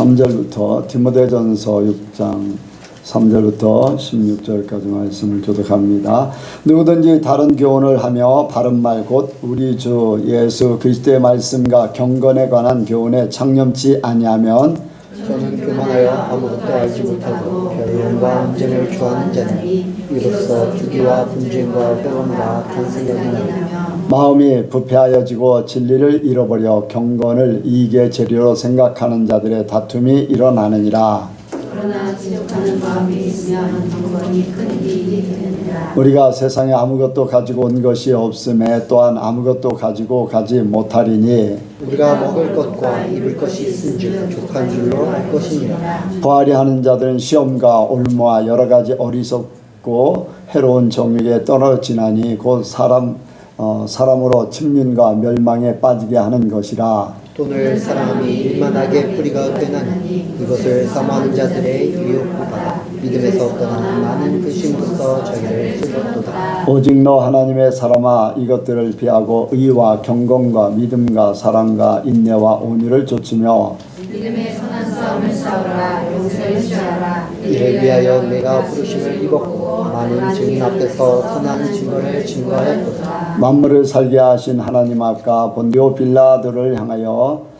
3절부터 디모데전서 6장 3절부터 16절까지 말씀을 교독합니다. 누구든지 다른 교훈을 하며 바른 말 곧 우리 주 예수 그리스도의 말씀과 경건에 관한 교훈에 창념치 아니하면 저는 교만하여 아무것도 알지 못하고 변론과 논쟁을 좋아하는 자니 이로써 주기와 분쟁과 회론과 간생각이 나며 마음이 부패하여지고 진리를 잃어버려 경건을 이익의 재료로 생각하는 자들의 다툼이 일어나느니라. 그러나 지족하는 마음이 있으면 경건이 큰 이익이 되느니라. 우리가 세상에 아무것도 가지고 온 것이 없음에 또한 아무것도 가지고 가지 못하리니 우리가 먹을 것과 입을 것이 있은즉 족한 줄로 알 것이니라. 부활이 하는 자들은 시험과 올무와 여러 가지 어리석고 해로운 정욕에 떨어지나니 곧 사람으로 침륜과 멸망에 빠지게 하는 것이라. 돈을 사랑함이 일만하게 뿌리가 되나니 이것을 사모하는 자들의 유혹을 받아 믿음에서 떠나는 많은 근심부터 저희를 찔렀도다. 오직 너 하나님의 사람아 이것들을 피하고 의와 경건과 믿음과 사랑과 인내와 온유를 좇으며 믿음의 선한 싸움을 싸우라. 용서를 취하라. 이를 위하여 내가 부르심을 입었고 많은 증인 앞에서 선한 증거를 증거하였도다. 만물을 살게 하신 하나님 앞과 본디오 빌라도를 향하여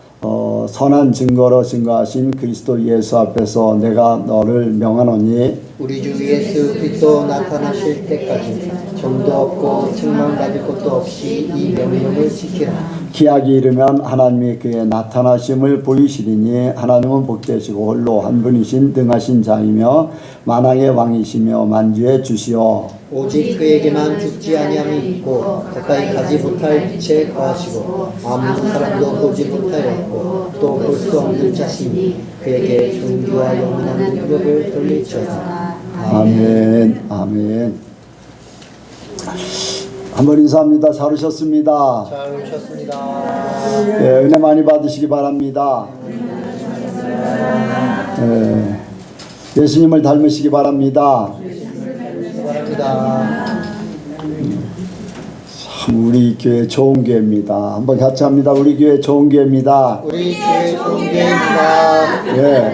선한 증거로 증거하신 그리스도 예수 앞에서 내가 너를 명하노니 우리 주 예수 그리스도 나타나실 때까지 정도 없고 책망받을 것도 없이 이 명령을 지키라. 기약이 이르면 하나님이 그의 나타나심을 보이시리니 하나님은 복되시고 홀로 한 분이신 등하신 자이며 만왕의 왕이시며 만주의 주시오. 오직 그에게만 죽지 아니함이 있고 가까이 가지 못할 빛에 거하시고 아무 사람도 보지 못하였고 또 볼 수 없는 자신이 그에게 존귀와 영원한 능력을 돌릴지어다. 아멘. 아멘. 한번 인사합니다. 잘 오셨습니다. 잘 오셨습니다. 네, 은혜 많이 받으시기 바랍니다. 네, 예수님을 닮으시기 바랍니다. 바랍니다. 참 우리 교회 좋은 교회입니다. 한번 같이 합니다. 우리 교회 좋은 교회입니다. 우리 교회 좋은 교회입니다. 네.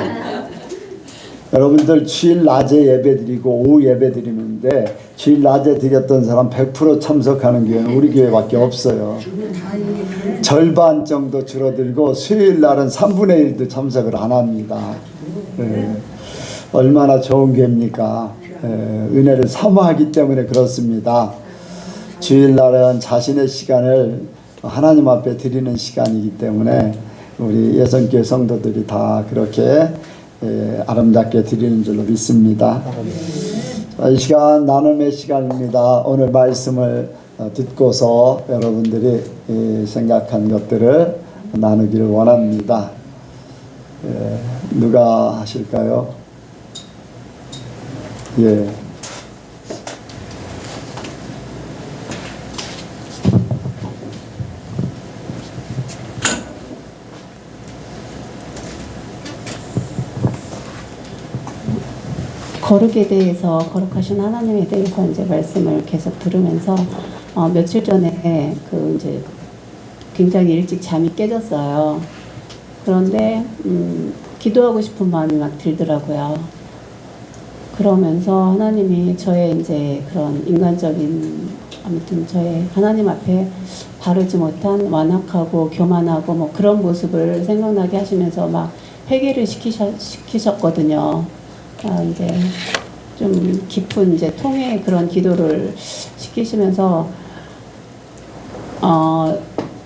여러분들 주일 낮에 예배드리고 오후 예배드리는데 주일 낮에 드렸던 사람 100% 참석하는 교회는 우리 교회밖에 없어요. 절반 정도 줄어들고 수요일 날은 3분의 1도 참석을 안 합니다. 네. 얼마나 좋은 교회입니까? 은혜를 사모하기 때문에 그렇습니다. 주일날은 자신의 시간을 하나님 앞에 드리는 시간이기 때문에 우리 예선교회 성도들이 다 그렇게 아름답게 드리는 줄로 믿습니다. 이 시간 나눔의 시간입니다. 오늘 말씀을 듣고서 여러분들이 생각한 것들을 나누기를 원합니다. 누가 하실까요? 예. 거룩에 대해서 거룩하신 하나님에 대해서 이제 말씀을 계속 들으면서 며칠 전에 이제 굉장히 일찍 잠이 깨졌어요. 그런데 기도하고 싶은 마음이 막 들더라고요. 그러면서 하나님이 저의 이제 그런 인간적인 아무튼 저의 하나님 앞에 바르지 못한 완악하고 교만하고 뭐 그런 모습을 생각나게 하시면서 막 회개를 시키셨거든요. 이제 좀 깊은 이제 통회의 그런 기도를 시키시면서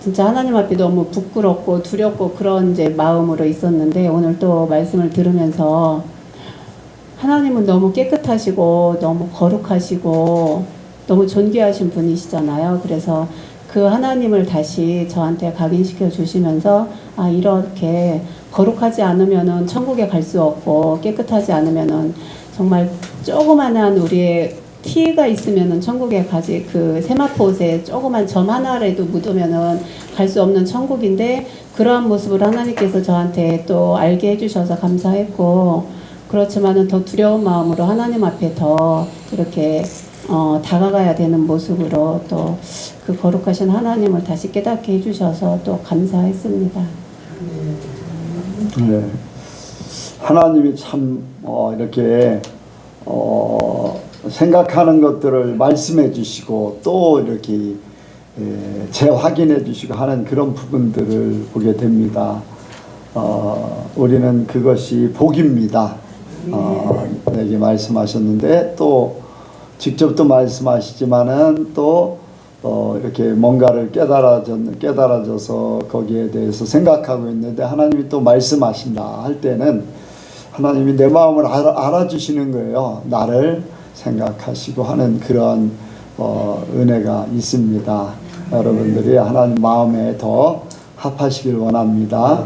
진짜 하나님 앞에 너무 부끄럽고 두렵고 그런 이제 마음으로 있었는데 오늘 또 말씀을 들으면서 하나님은 너무 깨끗하시고 너무 거룩하시고 너무 존귀하신 분이시잖아요. 그래서 그 하나님을 다시 저한테 각인시켜 주시면서 이렇게 거룩하지 않으면은 천국에 갈 수 없고 깨끗하지 않으면은 정말 조그만한 우리의 티가 있으면은 천국에 가지 그 세마포옷에 조그만 점 하나라도 묻으면은 갈 수 없는 천국인데 그러한 모습을 하나님께서 저한테 또 알게 해주셔서 감사했고 그렇지만은 더 두려운 마음으로 하나님 앞에 더 이렇게 다가가야 되는 모습으로 또 그 거룩하신 하나님을 다시 깨닫게 해주셔서 또 감사했습니다. 네. 하나님이 참 이렇게 생각하는 것들을 말씀해 주시고 또 이렇게 재확인해 주시고 하는 그런 부분들을 보게 됩니다. 우리는 그것이 복입니다. 내게 말씀하셨는데 또 직접 또 말씀하시지만은 또 이렇게 뭔가를 깨달아져서 거기에 대해서 생각하고 있는데 하나님이 또 말씀하신다 할 때는 하나님이 내 마음을 알아주시는 거예요. 나를 생각하시고 하는 그런 은혜가 있습니다. 여러분들이 하나님 마음에 더 합하시길 원합니다.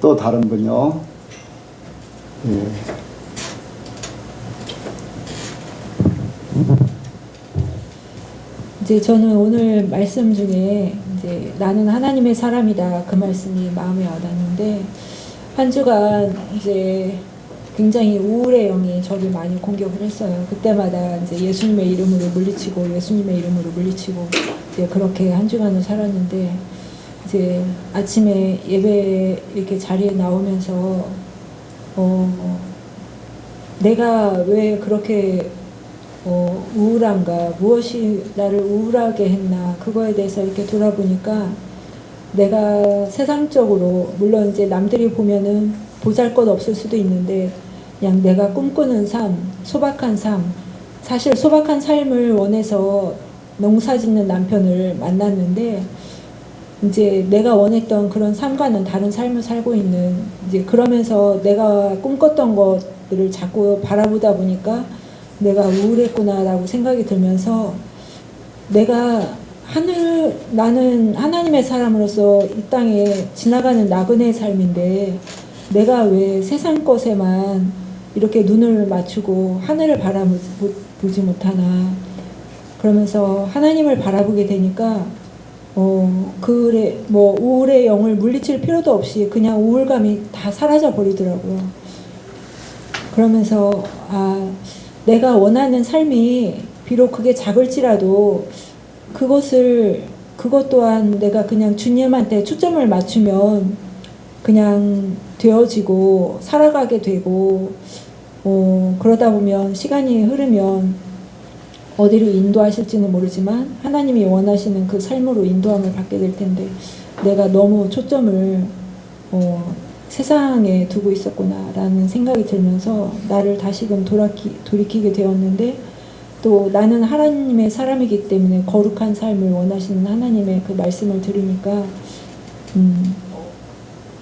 또 다른 분요. 예. 이제 저는 오늘 말씀 중에 이제 나는 하나님의 사람이다 그 말씀이 마음에 와닿는데 한 주간 이제 굉장히 우울의 영이 저를 많이 공격을 했어요. 그때마다 이제 예수님의 이름으로 물리치고 예수님의 이름으로 물리치고 이제 그렇게 한 주간을 살았는데 이제 아침에 예배 이렇게 자리에 나오면서 내가 왜 그렇게 우울한가, 무엇이 나를 우울하게 했나, 그거에 대해서 이렇게 돌아보니까 내가 세상적으로, 물론 이제 남들이 보면은 보잘것 없을 수도 있는데, 그냥 내가 꿈꾸는 삶, 소박한 삶, 사실 소박한 삶을 원해서 농사 짓는 남편을 만났는데, 이제 내가 원했던 그런 삶과는 다른 삶을 살고 있는, 이제 그러면서 내가 꿈꿨던 것들을 자꾸 바라보다 보니까 내가 우울했구나라고 생각이 들면서 나는 하나님의 사람으로서 이 땅에 지나가는 나그네의 삶인데 내가 왜 세상 것에만 이렇게 눈을 맞추고 하늘을 바라보지 못하나 그러면서 하나님을 바라보게 되니까 그래 뭐 우울의 영을 물리칠 필요도 없이 그냥 우울감이 다 사라져 버리더라고요. 그러면서 내가 원하는 삶이 비록 그게 작을지라도 그것 또한 내가 그냥 주님한테 초점을 맞추면 그냥 되어지고 살아가게 되고 그러다 보면 시간이 흐르면 어디로 인도하실지는 모르지만 하나님이 원하시는 그 삶으로 인도함을 받게 될 텐데 내가 너무 초점을 세상에 두고 있었구나라는 생각이 들면서 나를 다시금 돌이키게 되었는데 또 나는 하나님의 사람이기 때문에 거룩한 삶을 원하시는 하나님의 그 말씀을 들으니까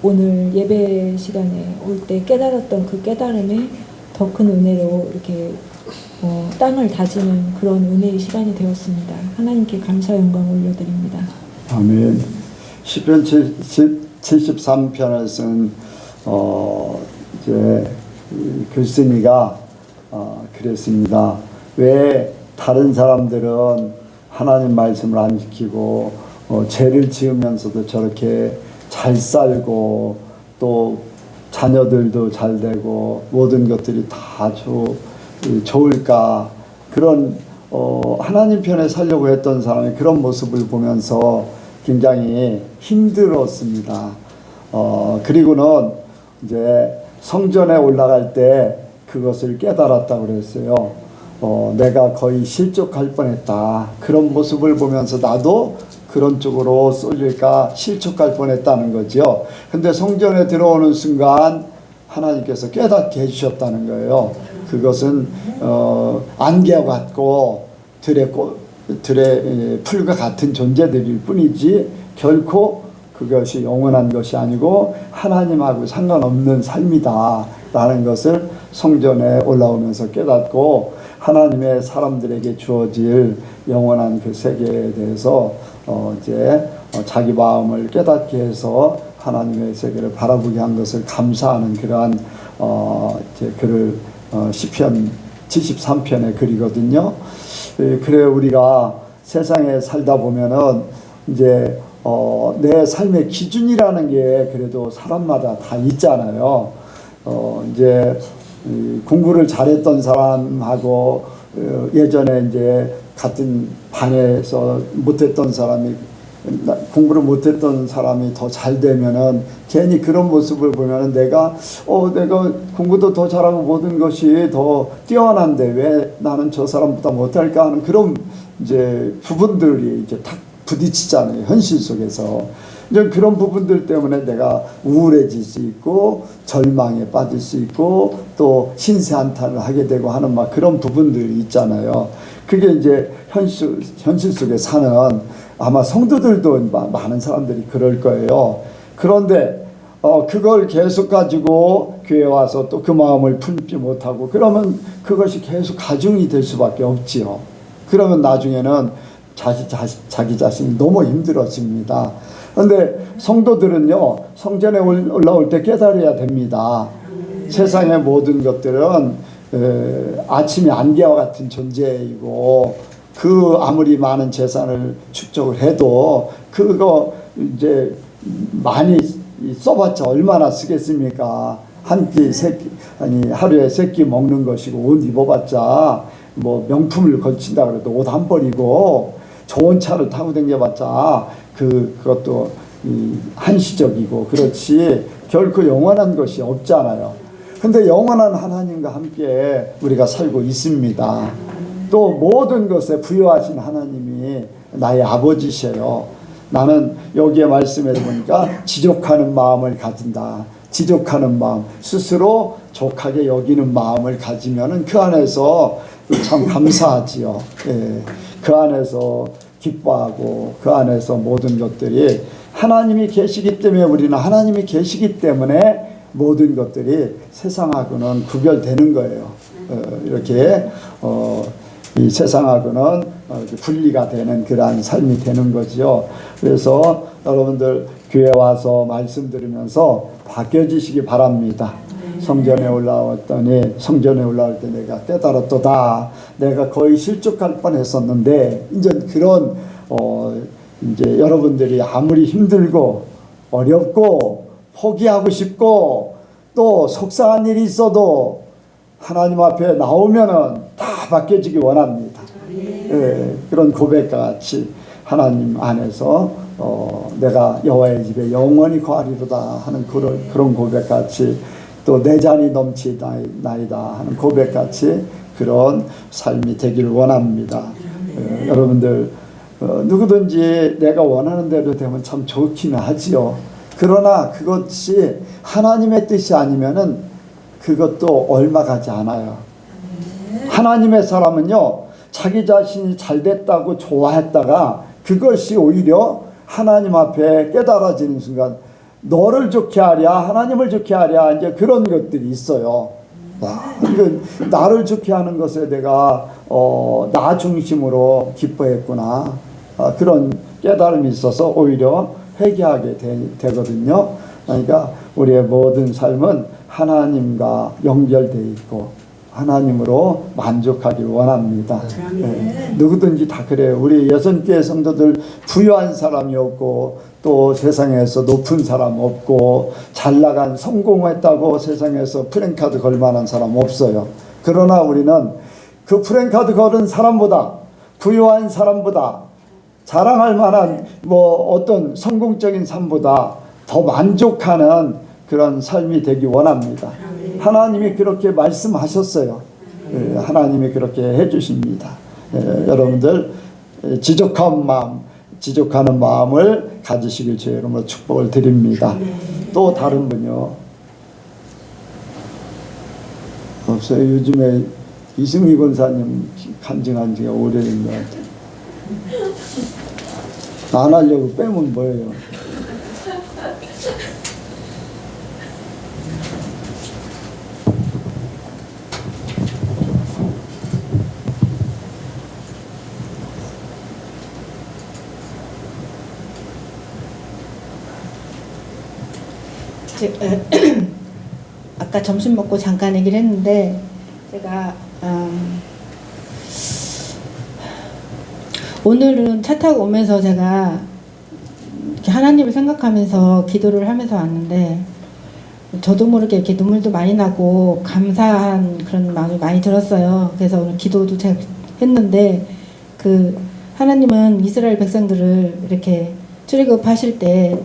오늘 예배 시간에 올 때 깨달았던 그 깨달음에 더 큰 은혜로 이렇게 땅을 다지는 그런 은혜의 시간이 되었습니다. 하나님께 감사 영광 올려드립니다. 아멘. 시편 73편을 쓴 이제 글쓴이가 그랬습니다. 왜 다른 사람들은 하나님 말씀을 안 지키고 죄를 지으면서도 저렇게 잘 살고 또 자녀들도 잘 되고 모든 것들이 다 아주 좋을까? 그런 하나님 편에 살려고 했던 사람의 그런 모습을 보면서 굉장히 힘들었습니다. 그리고는 이제 성전에 올라갈 때 그것을 깨달았다고 그랬어요. 내가 거의 실족할 뻔했다. 그런 모습을 보면서 나도 그런 쪽으로 쏠릴까 실족할 뻔했다는 거죠. 근데 성전에 들어오는 순간 하나님께서 깨닫게 해주셨다는 거예요. 그것은 안개와 같고 들의 풀과 같은 존재들일 뿐이지 결코 그것이 영원한 것이 아니고 하나님하고 상관없는 삶이다 라는 것을 성전에 올라오면서 깨닫고 하나님의 사람들에게 주어질 영원한 그 세계에 대해서 이제 자기 마음을 깨닫게 해서 하나님의 세계를 바라보게 한 것을 감사하는 그러한 이제 글을 시편 73편의 글이거든요. 그래 우리가 세상에 살다 보면은 이제 내 삶의 기준이라는 게 그래도 사람마다 다 있잖아요. 이제 공부를 잘했던 사람하고 예전에 이제 같은 반에서 못했던 사람이 공부를 못했던 사람이 더 잘 되면은 괜히 그런 모습을 보면은 내가 공부도 더 잘하고 모든 것이 더 뛰어난데 왜 나는 저 사람보다 못할까 하는 그런 이제 부분들이 이제 탁 부딪히잖아요. 현실 속에서. 이제 그런 부분들 때문에 내가 우울해질 수 있고 절망에 빠질 수 있고 또 신세한탄을 하게 되고 하는 막 그런 부분들이 있잖아요. 그게 이제 현실 속에 사는 아마 성도들도 많은 사람들이 그럴 거예요. 그런데 그걸 계속 가지고 교회 와서 또 그 마음을 품지 못하고 그러면 그것이 계속 가중이 될 수밖에 없지요. 그러면 나중에는 자기 자신이 너무 힘들어집니다. 그런데 성도들은요, 성전에 올라올 때 깨달아야 됩니다. 세상의 모든 것들은 아침의 안개와 같은 존재이고 그 아무리 많은 재산을 축적을 해도 그거 이제 많이 써봤자 얼마나 쓰겠습니까? 한 끼, 세 끼, 하루에 3끼 먹는 것이고 옷 입어봤자 뭐 명품을 걸친다 그래도 옷 한 벌이고 좋은 차를 타고 다녀봤자 그것도 한시적이고 그렇지 결코 영원한 것이 없잖아요. 근데 영원한 하나님과 함께 우리가 살고 있습니다. 또 모든 것에 부여하신 하나님이 나의 아버지셔요. 나는 여기에 말씀해 보니까 지족하는 마음을 가진다. 지족하는 마음, 스스로 족하게 여기는 마음을 가지면은 그 안에서 참 감사하지요. 예. 그 안에서 기뻐하고 그 안에서 모든 것들이 하나님이 계시기 때문에 우리는 하나님이 계시기 때문에 모든 것들이 세상하고는 구별되는 거예요. 이렇게 이 세상하고는 분리가 되는 그러한 삶이 되는 거죠. 그래서 여러분들 교회 와서 말씀 들으면서 바뀌어지시기 바랍니다. 성전에 올라올 때 내가 깨달았도다. 내가 거의 실족할 뻔했었는데 이제 그런 이제 여러분들이 아무리 힘들고 어렵고 포기하고 싶고 또 속상한 일이 있어도 하나님 앞에 나오면은 다 바뀌어지기 원합니다. 예, 그런 고백과 같이 하나님 안에서 내가 여호와의 집에 영원히 거하리로다 하는 그런 고백같이 또 내 잔이 넘치나이다 하는 고백같이 그런 삶이 되기를 원합니다. 여러분들 누구든지 내가 원하는 대로 되면 참 좋기는 하지요. 그러나 그것이 하나님의 뜻이 아니면은 그것도 얼마 가지 않아요. 하나님의 사람은요, 자기 자신이 잘 됐다고 좋아했다가 그것이 오히려 하나님 앞에 깨달아지는 순간 너를 좋게 하랴 하나님을 좋게 하랴 이제 그런 것들이 있어요. 나를 좋게 하는 것에 내가 나 중심으로 기뻐했구나. 그런 깨달음이 있어서 오히려 회개하게 되거든요. 그러니까 우리의 모든 삶은 하나님과 연결되어 있고 하나님으로 만족하길 원합니다. 네. 누구든지 다 그래요. 우리 여선교회 성도들 부유한 사람이 없고 또 세상에서 높은 사람 없고 잘나간 성공했다고 세상에서 프랭카드 걸 만한 사람 없어요. 그러나 우리는 그 프랭카드 걸은 사람보다 부유한 사람보다 자랑할 만한 어떤 성공적인 삶보다 더 만족하는 그런 삶이 되기 원합니다. 하나님이 그렇게 말씀하셨어요. 하나님이 그렇게 해주십니다. 여러분들 지족하는 마음을 가지시길 주의 이름으로 축복을 드립니다. 또 다른 분요? 없어요. 요즘에 이승희 권사님 간증한 지가 오래된 것 같아요. 안 하려고 빼면 뭐예요? 아까 점심 먹고 잠깐 얘기를 했는데 제가 오늘은 차 타고 오면서 제가 이렇게 하나님을 생각하면서 기도를 하면서 왔는데 저도 모르게 이렇게 눈물도 많이 나고 감사한 그런 마음이 많이 들었어요. 그래서 오늘 기도도 제가 했는데 하나님은 이스라엘 백성들을 이렇게 출애굽 하실 때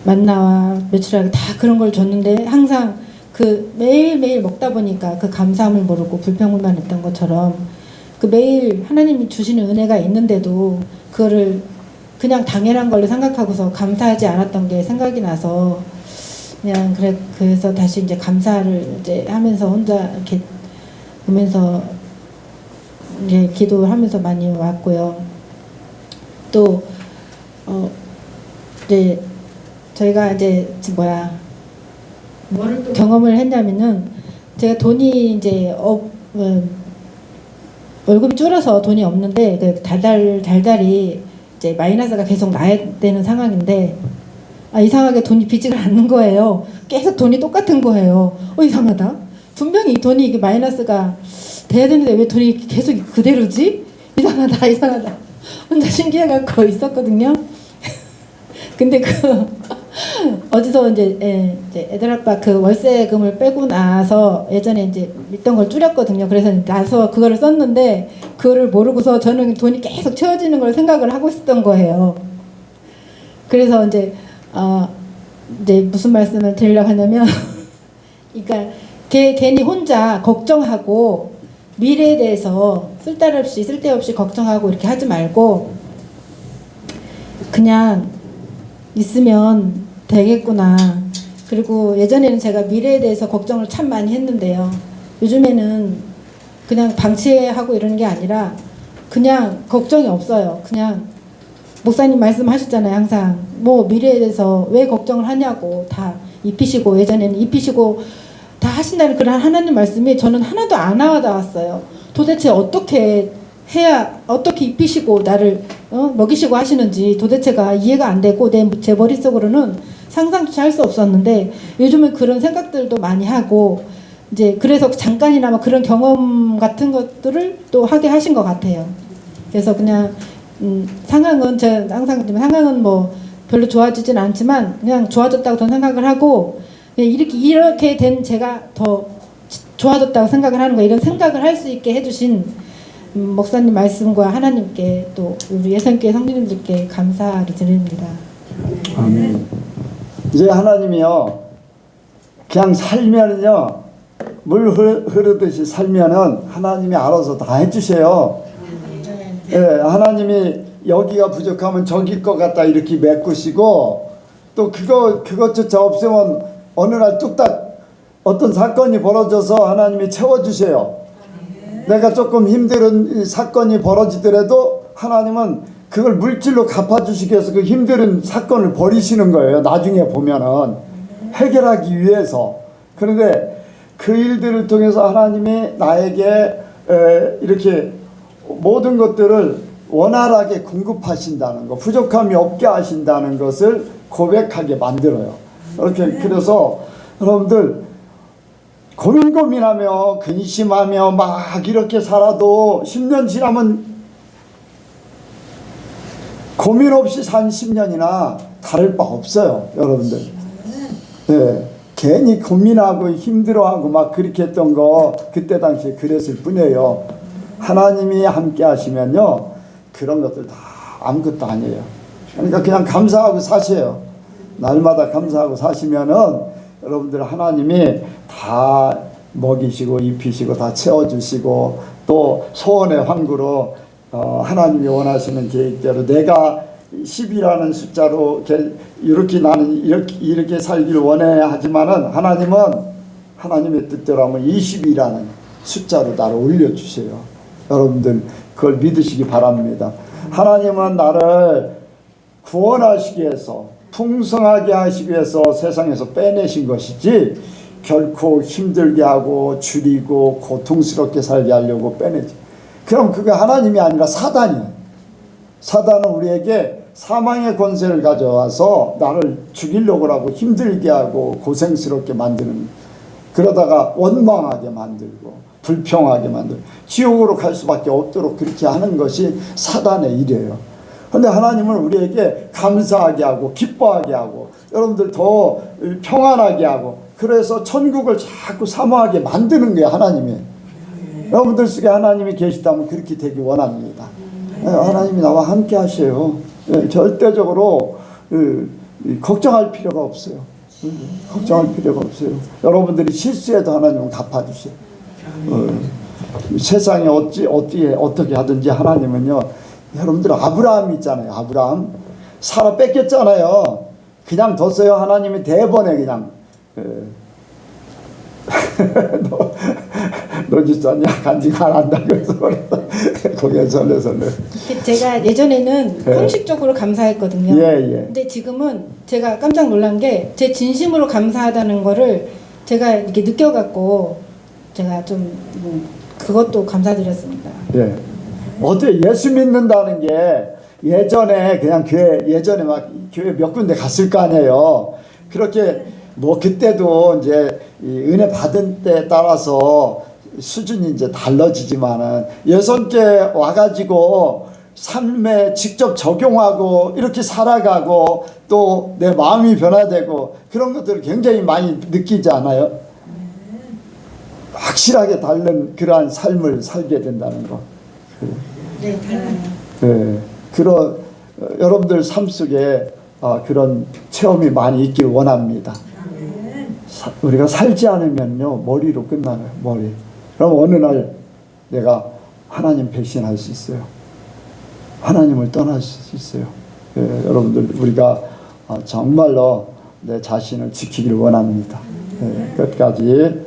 만나와 메추라기 다 그런 걸 줬는데 항상 그 매일매일 먹다 보니까 그 감사함을 모르고 불평불만 했던 것처럼 그 매일 하나님이 주시는 은혜가 있는데도 그거를 그냥 당연한 걸로 생각하고서 감사하지 않았던 게 생각이 나서 그냥 그래서 다시 이제 감사를 이제 하면서 혼자 이렇게 보면서 이제 기도하면서 많이 왔고요. 또 이제 저희가 이제 뭐를 또 경험을 했냐면은 제가 돈이 이제 월급이 줄어서 돈이 없는데 그 달달이 이제 마이너스가 계속 나야 되는 상황인데 이상하게 돈이 비지가 않는 거예요. 계속 돈이 똑같은 거예요. 이상하다. 분명히 이 돈이 이게 마이너스가 돼야 되는데 왜 돈이 계속 그대로지? 이상하다. 혼자 신기해갖고 있었거든요. 근데 어디서 이제 애들 아빠 그 월세금을 빼고 나서 예전에 이제 있던 걸 줄였거든요. 그래서 나서 그거를 썼는데 그거를 모르고서 저는 돈이 계속 채워지는 걸 생각을 하고 있었던 거예요. 그래서 이제 무슨 말씀을 드리려고 하냐면 그러니까 괜히 혼자 걱정하고 미래에 대해서 쓸데없이 걱정하고 이렇게 하지 말고 그냥 있으면 되겠구나. 그리고 예전에는 제가 미래에 대해서 걱정을 참 많이 했는데요. 요즘에는 그냥 방치하고 이러는 게 아니라 그냥 걱정이 없어요. 그냥 목사님 말씀하셨잖아요. 항상 뭐 미래에 대해서 왜 걱정을 하냐고 다 입히시고 예전에는 입히시고 다 하신다는 그런 하나님 말씀이 저는 하나도 안 와닿았어요. 도대체 어떻게 해야 어떻게 입히시고 나를 먹이시고 하시는지 도대체가 이해가 안 되고 제 머릿속으로는 상상조차 할 수 없었는데 요즘은 그런 생각들도 많이 하고 이제 그래서 잠깐이나마 그런 경험 같은 것들을 또 하게 하신 것 같아요. 그래서 그냥 상황은 제가 항상 상황은 뭐 별로 좋아지진 않지만 그냥 좋아졌다고 더 생각을 하고 이렇게 된 제가 더 좋아졌다고 생각을 하는 거 이런 생각을 할 수 있게 해주신 목사님 말씀과 하나님께 또 우리 예선교회 성도님들께 감사를 드립니다. 아멘. 이제 하나님이요 그냥 살면은요 물 흐르듯이 살면은 하나님이 알아서 다 해주세요. 예, 하나님이 여기가 부족하면 저기 것 같다 이렇게 메꾸시고 또 그것조차 없으면 어느 날 뚝딱 어떤 사건이 벌어져서 하나님이 채워주세요. 내가 조금 힘든 사건이 벌어지더라도 하나님은 그걸 물질로 갚아주시기 위해서 그 힘든 사건을 버리시는 거예요. 나중에 보면은 해결하기 위해서. 그런데 그 일들을 통해서 하나님이 나에게 이렇게 모든 것들을 원활하게 공급하신다는 것, 부족함이 없게 하신다는 것을 고백하게 만들어요. 이렇게 그래서 여러분들 고민하며 근심하며 막 이렇게 살아도 10년 지나면 고민 없이 산 10년이나 다를 바 없어요. 여러분들. 네, 괜히 고민하고 힘들어하고 막 그렇게 했던 거 그때 당시에 그랬을 뿐이에요. 하나님이 함께 하시면요 그런 것들 다 아무것도 아니에요. 그러니까 그냥 감사하고 사세요. 날마다 감사하고 사시면은 여러분들 하나님이 다 먹이시고 입히시고 다 채워주시고 또 소원의 황구로 하나님이 원하시는 계획대로 내가 10이라는 숫자로 이렇게 나는 이렇게 살기를 원해 하지만은 하나님은 하나님의 뜻대로 하면 20이라는 숫자로 나를 올려주세요. 여러분들 그걸 믿으시기 바랍니다. 하나님은 나를 구원하시기 위해서 풍성하게 하시기 위해서 세상에서 빼내신 것이지 결코 힘들게 하고 줄이고 고통스럽게 살게 하려고 빼내지. 그럼 그게 하나님이 아니라 사단이에요. 사단은 우리에게 사망의 권세를 가져와서 나를 죽이려고 하고 힘들게 하고 고생스럽게 만드는, 그러다가 원망하게 만들고 불평하게 만들고 지옥으로 갈 수밖에 없도록 그렇게 하는 것이 사단의 일이에요. 그런데 하나님은 우리에게 감사하게 하고 기뻐하게 하고 여러분들 더 평안하게 하고 그래서 천국을 자꾸 사모하게 만드는 거예요. 하나님이. 여러분들 속에 하나님이 계시다면 그렇게 되기 원합니다. 하나님이 나와 함께 하셔요. 절대적으로 걱정할 필요가 없어요. 걱정할 필요가 없어요. 여러분들이 실수해도 하나님은 갚아주세요. 세상에 어떻게 하든지 하나님은요. 여러분들 아브라함 있잖아요. 아브라함 사라 뺏겼잖아요. 그냥 뒀어요. 하나님이 대번에 그냥 너 짓었냐 간직 안 한다 그래서 거기에 설레. 제가 예전에는 형식적으로 감사했거든요. 예. 근데 지금은 제가 깜짝 놀란 게 제 진심으로 감사하다는 거를 제가 이렇게 느껴갖고 제가 좀 그것도 감사드렸습니다. 예. 어떻게 예수 믿는다는 게 예전에 그냥 예전에 막 교회 몇 군데 갔을 거 아니에요. 그렇게 뭐 그때도 이제 이 은혜 받은 때에 따라서 수준이 이제 달라지지만은 예선께 와가지고 삶에 직접 적용하고 이렇게 살아가고 또 내 마음이 변화되고 그런 것들을 굉장히 많이 느끼지 않아요? 확실하게 다른 그러한 삶을 살게 된다는 거. 네, 달라요. 네, 그런 여러분들 삶 속에 그런 체험이 많이 있길 원합니다. 우리가 살지 않으면요 머리로 끝나요. 머리. 그럼 어느 날 내가 하나님 배신할 수 있어요. 하나님을 떠날 수 있어요. 여러분들 우리가 정말로 내 자신을 지키길 원합니다. 끝까지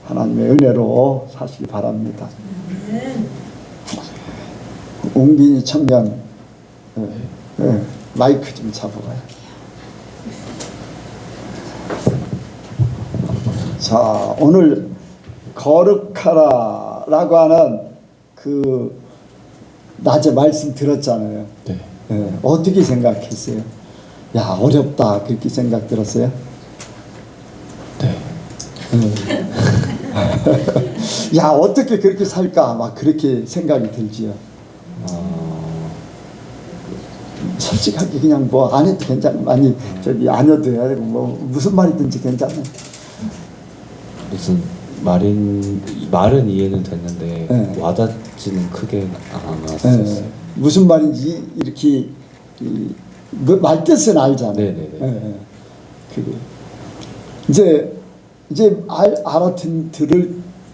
하나님의 은혜로 사시기 바랍니다. 웅빈이 청년 마이크 좀 잡아봐요. 자, 오늘 거룩하라라고 하는 그 낮에 말씀 들었잖아요. 네. 어떻게 생각했어요? 야, 어렵다 그렇게 생각 들었어요? 네. 야, 어떻게 그렇게 살까 막 그렇게 생각이 들지요. 솔직하게 그냥 뭐 안 해도 괜찮아. 아니 저기 안 해도 해야 되고 뭐 무슨 말이든지 괜찮아. 무슨 말은 이해는 됐는데 네. 와닿지는 크게 안 왔었어요. 무슨 말인지 이렇게 말 뜻은 알잖아요. 네네네. 이제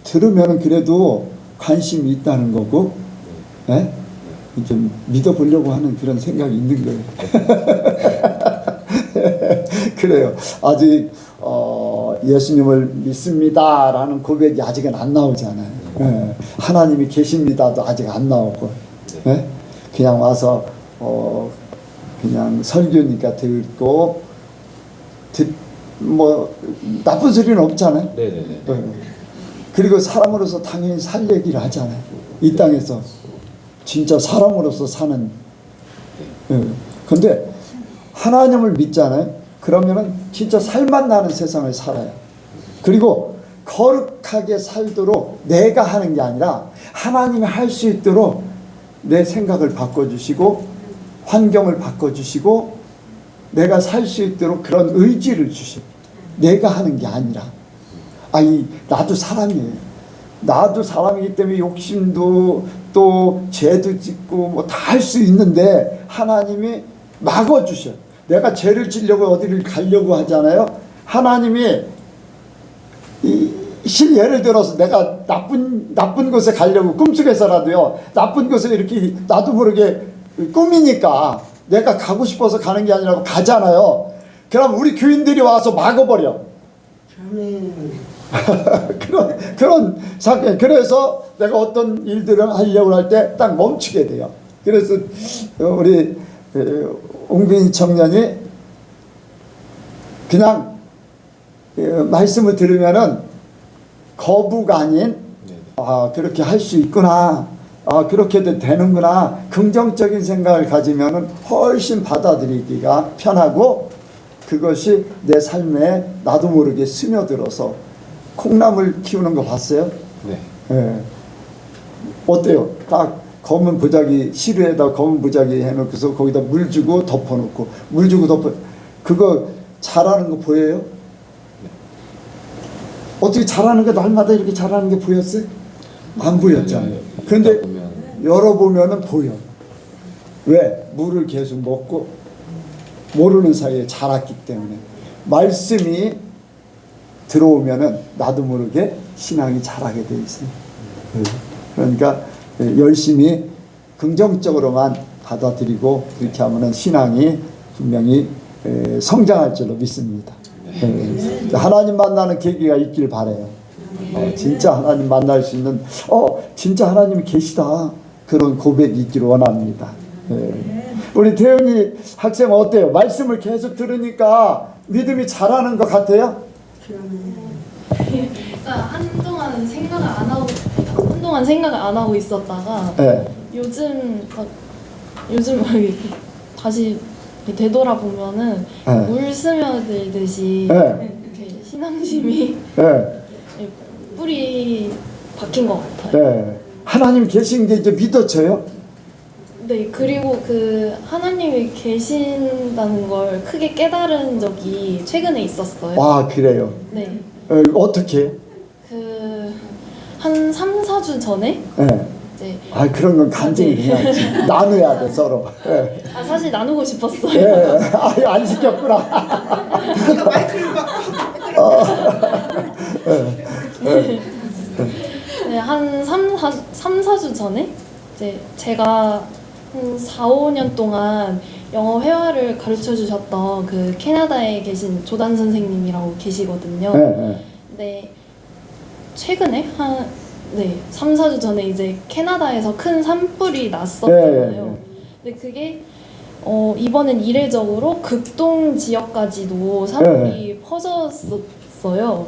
들으면 그래도 관심이 있다는 거고, 이제 믿어보려고 하는 그런 생각이 있는 거예요. 그래요. 아직 예수님을 믿습니다라는 고백이 아직은 안 나오잖아요. 하나님이 계십니다도 아직 안 나오고, 그냥 와서 그냥 설교니까 듣고 뭐 나쁜 소리는 없잖아요. 네네네. 그리고 사람으로서 당연히 살 얘기를 하잖아요. 이 땅에서 진짜 사람으로서 사는. 근데 하나님을 믿잖아요. 그러면은 진짜 살맛 나는 세상을 살아요. 그리고 거룩하게 살도록 내가 하는 게 아니라 하나님이 할 수 있도록 내 생각을 바꿔주시고 환경을 바꿔주시고 내가 살 수 있도록 그런 의지를 주시고 내가 하는 게 아니라 나도 사람이에요. 나도 사람이기 때문에 욕심도 또 죄도 짓고 뭐 다 할 수 있는데 하나님이 막아주셔. 내가 죄를 지려고 어디를 가려고 하잖아요. 하나님이 예를 들어서 내가 나쁜 곳에 가려고 꿈속에서라도요. 나쁜 곳에 이렇게 나도 모르게 꿈이니까 내가 가고 싶어서 가는 게 아니라 가잖아요. 그럼 우리 교인들이 와서 막아버려. 그런 사건. 그래서 내가 어떤 일들을 하려고 할 때 딱 멈추게 돼요. 그래서 우리 웅빈 청년이 그냥 말씀을 들으면은 거부가 아닌 그렇게 할 수 있구나. 그렇게도 되는구나. 긍정적인 생각을 가지면은 훨씬 받아들이기가 편하고 그것이 내 삶에 나도 모르게 스며들어서 콩나물 키우는 거 봤어요? 네. 어때요? 딱 검은 보자기 시루에다 검은 보자기 해놓고서 거기다 물 주고 덮어놓고 물 주고 그거 잘하는 거 보여요? 어떻게 잘하는 게 날마다 이렇게 잘하는 게 보였어요? 안 보였잖아요. 그런데 열어보면은 보여. 왜? 물을 계속 먹고 모르는 사이에 자랐기 때문에. 말씀이 들어오면은 나도 모르게 신앙이 자라게 돼 있어요. 그러니까 열심히 긍정적으로만 받아들이고 그렇게 하면은 신앙이 분명히 성장할 줄로 믿습니다. 하나님 만나는 계기가 있길 바래요. 진짜 하나님 만날 수 있는 진짜 하나님이 계시다 그런 고백이 있기를 원합니다. 우리 태연이 학생 어때요? 말씀을 계속 들으니까 믿음이 자라는 것 같아요? 그러니까 한동안 생각을 안 하고 있었다가 요즘 막 다시 되돌아보면은 물 스며들듯이 이렇게 신앙심이 뿌리 박힌 것 같아요. 하나님 계신 게 이제 믿어져요? 네, 그리고 그 하나님이 계신다는 걸 크게 깨달은 적이 최근에 있었어요. 아, 그래요? 네. 어떻게? 한 3, 4주 전에 이제 그런 건 간증이 해야지. 나눠야 돼, 서로. 사실 나누고 싶었어요. 안 시켰구나. 네, 한 3, 4주 전에 이제 제가 한 4, 5년 동안 영어 회화를 가르쳐 주셨던 그 캐나다에 계신 조단 선생님이라고 계시거든요. 네, 최근에 3, 4주 전에 이제 캐나다에서 큰 산불이 났었잖아요. 근데 그게 이번엔 이례적으로 극동 지역까지도 산불이 퍼졌었어요.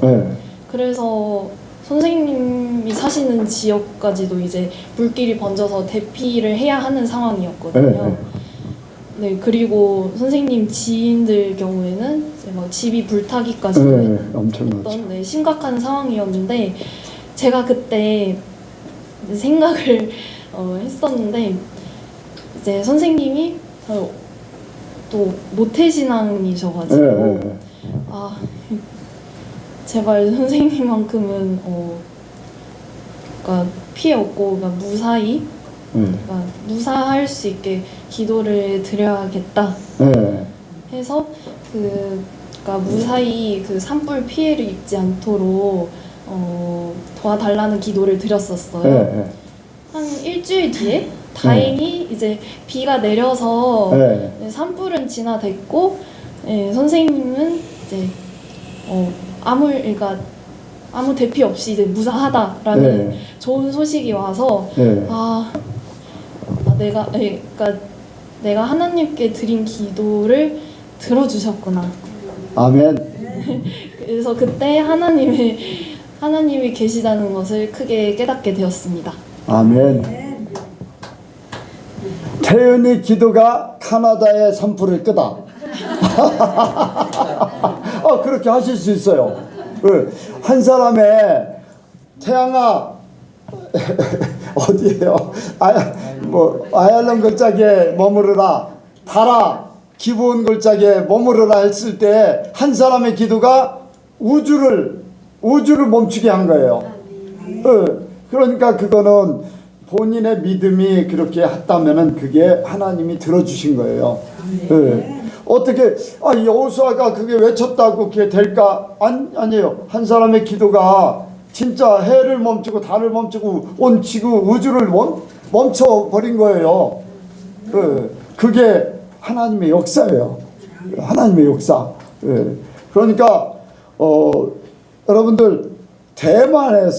그래서 선생님이 사시는 지역까지도 이제 불길이 번져서 대피를 해야 하는 상황이었거든요. 네, 그리고 선생님 지인들 경우에는 이제 막 집이 불타기까지 했던 심각한 상황이었는데 제가 그때 생각을 했었는데 이제 선생님이 또 모태신앙이셔가지고 제발 선생님만큼은 그러니까 피해 없고 그러니까 무사히 그러니까 무사할 수 있게 기도를 드려야겠다 해서 그러니까 무사히 그 산불 피해를 입지 않도록 도와달라는 기도를 드렸었어요. 한 일주일 뒤에 다행히 이제 비가 내려서 산불은 진화됐고 선생님은 이제 그러니까 아무 대피 없이 이제 무사하다라는 좋은 소식이 와서 내가 하나님께 드린 기도를 들어주셨구나. 아멘. 그래서 그때 하나님이 계시다는 것을 크게 깨닫게 되었습니다. 아멘. 태연의 기도가 카나다의 산불을 끄다. 그렇게 하실 수 있어요. 한 사람의 태양아 어디에요? 아얄론 골짜기에 머무르라, 달아 기브온 골짜기에 머무르라 했을 때 한 사람의 기도가 우주를 멈추게 한 거예요. 그러니까 그거는 본인의 믿음이 그렇게 했다면은 그게 하나님이 들어주신 거예요. 어떻게 여호수아가 그게 외쳤다고 그게 될까? 아니에요. 한 사람의 기도가 진짜 해를 멈추고 달을 멈추고 온 지구 우주를 멈춰버린 거예요. 그게 하나님의 역사예요. 하나님의 역사. 그러니까 여러분들 대만이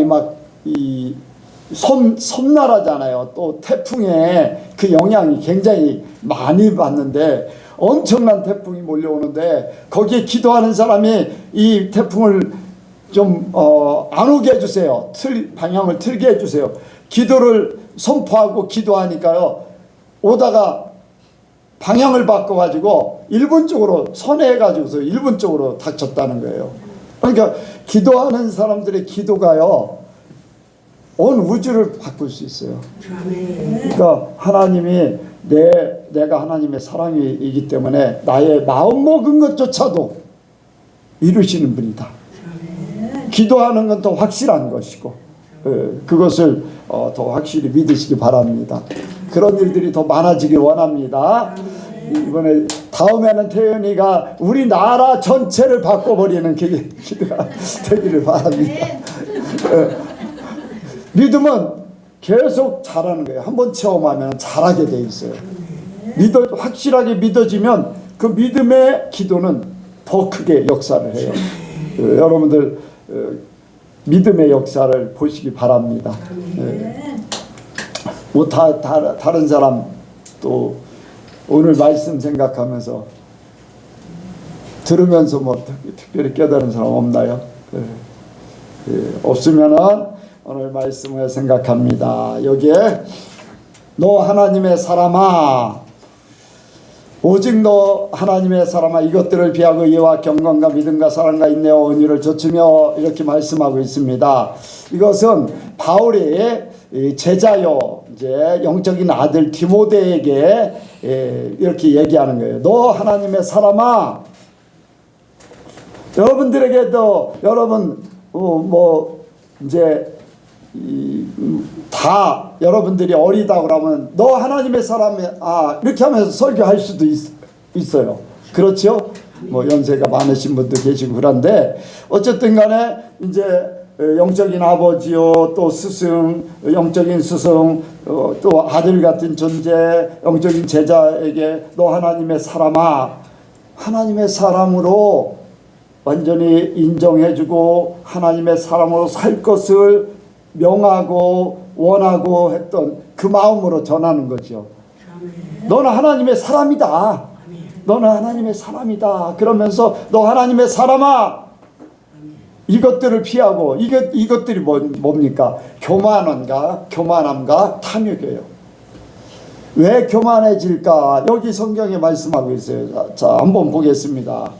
막 이 섬나라잖아요. 또 태풍의 그 영향이 굉장히 많이 받는데 엄청난 태풍이 몰려오는데 거기에 기도하는 사람이 이 태풍을 좀 안 오게 해주세요. 방향을 틀게 해주세요. 기도를 선포하고 기도하니까요. 오다가 방향을 바꿔가지고 일본 쪽으로 선회해가지고서 일본 쪽으로 닥쳤다는 거예요. 그러니까 기도하는 사람들의 기도가요. 온 우주를 바꿀 수 있어요. 그러니까 하나님이 내가 하나님의 사랑이기 때문에 나의 마음먹은 것조차도 이루시는 분이다. 기도하는 건 더 확실한 것이고 그것을 더 확실히 믿으시기 바랍니다. 그런 일들이 더 많아지길 원합니다. 이번에 다음에는 태연이가 우리나라 전체를 바꿔버리는 기도가 되기를 바랍니다. 믿음은 계속 잘하는 거예요. 한번 체험하면 잘하게 돼 있어요. 확실하게 믿어지면 그 믿음의 기도는 더 크게 역사를 해요. 여러분들 믿음의 역사를 보시기 바랍니다. 뭐 다른 사람 또 오늘 말씀 생각하면서 들으면서 뭐 특별히 깨달은 사람 없나요? 없으면은 오늘 말씀을 생각합니다. 여기에 너 하나님의 사람아, 오직 너 하나님의 사람아, 이것들을 비하고 이해와 경건과 믿음과 사랑과 인내와 온유를 좇으며 이렇게 말씀하고 있습니다. 이것은 바울이 제자요 이제 영적인 아들 디모데에게 이렇게 얘기하는 거예요. 너 하나님의 사람아, 여러분들에게도 여러분 뭐 이제 다 여러분들이 어리다 그러면 너 하나님의 사람이야 이렇게 하면서 설교할 수도 있어요. 그렇죠? 뭐 연세가 많으신 분도 계시고 그런데 어쨌든 간에 이제 영적인 아버지요 또 스승, 영적인 스승, 또 아들 같은 존재, 영적인 제자에게 너 하나님의 사람아, 하나님의 사람으로 완전히 인정해주고 하나님의 사람으로 살 것을 명하고 원하고 했던 그 마음으로 전하는 거죠. 너는 하나님의 사람이다. 너는 하나님의 사람이다. 그러면서 너 하나님의 사람아, 이것들을 피하고 이것들이 뭡니까? 교만함과 탐욕이에요. 왜 교만해질까? 여기 성경에 말씀하고 있어요. 자, 한번 보겠습니다.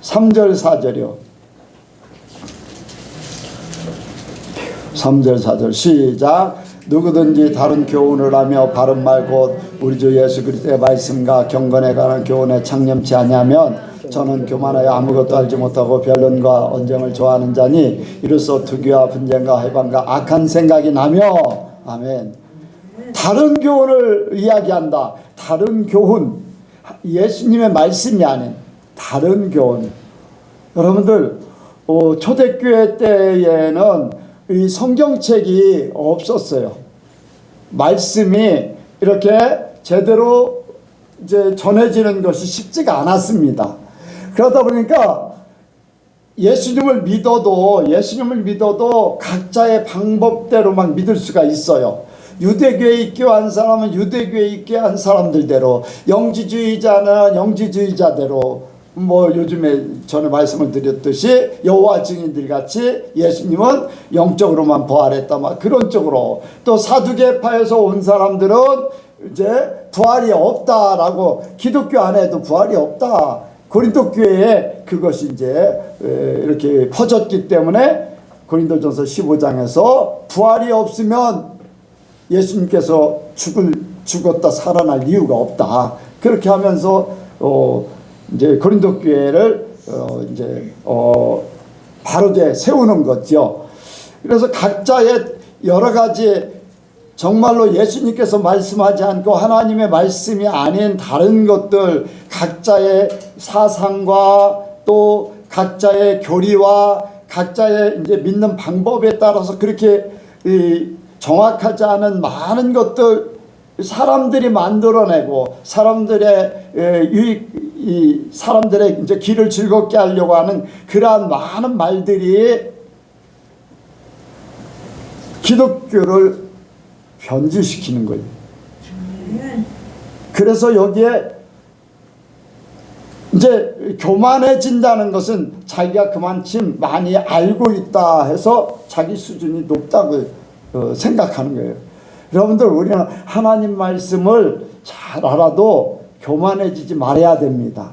3절 4절이요. 3절 4절 시작. 누구든지 다른 교훈을 하며 바른 말 곧 우리 주 예수 그리스도의 말씀과 경건에 관한 교훈에 창념치 아니하면 저는 교만하여 아무것도 알지 못하고 변론과 언쟁을 좋아하는 자니 이로써 투기와 분쟁과 해방과 악한 생각이 나며 아멘. 다른 교훈을 이야기한다. 다른 교훈, 예수님의 말씀이 아닌 다른 교훈. 여러분들 초대교회 때에는 이 성경책이 없었어요. 말씀이 이렇게 제대로 이제 전해지는 것이 쉽지가 않았습니다. 그러다 보니까 예수님을 믿어도 각자의 방법대로만 믿을 수가 있어요. 유대교에 있게 한 사람은 유대교에 있게 한 사람들대로, 영지주의자는 영지주의자대로, 뭐 요즘에 전에 말씀을 드렸듯이 여호와 증인들 같이 예수님은 영적으로만 부활했다 막 그런 쪽으로, 또 사두개파에서 온 사람들은 이제 부활이 없다라고, 기독교 안에도 부활이 없다, 고린도 교회에 그것이 이제 이렇게 퍼졌기 때문에 고린도전서 15장에서 부활이 없으면 예수님께서 죽었다 살아날 이유가 없다, 그렇게 하면서 이제 고린도 교회를 바르게 세우는 거죠. 그래서 각자의 여러 가지 정말로 예수님께서 말씀하지 않고 하나님의 말씀이 아닌 다른 것들, 각자의 사상과 또 각자의 교리와 각자의 이제 믿는 방법에 따라서 그렇게 정확하지 않은 많은 것들 사람들이 만들어내고 사람들의 사람들의 이제 길을 즐겁게 하려고 하는 그러한 많은 말들이 기독교를 변질시키는 거예요. 그래서 여기에 이제 교만해진다는 것은 자기가 그만큼 많이 알고 있다 해서 자기 수준이 높다고 생각하는 거예요. 여러분들, 우리는 하나님 말씀을 잘 알아도 교만해지지 말아야 됩니다.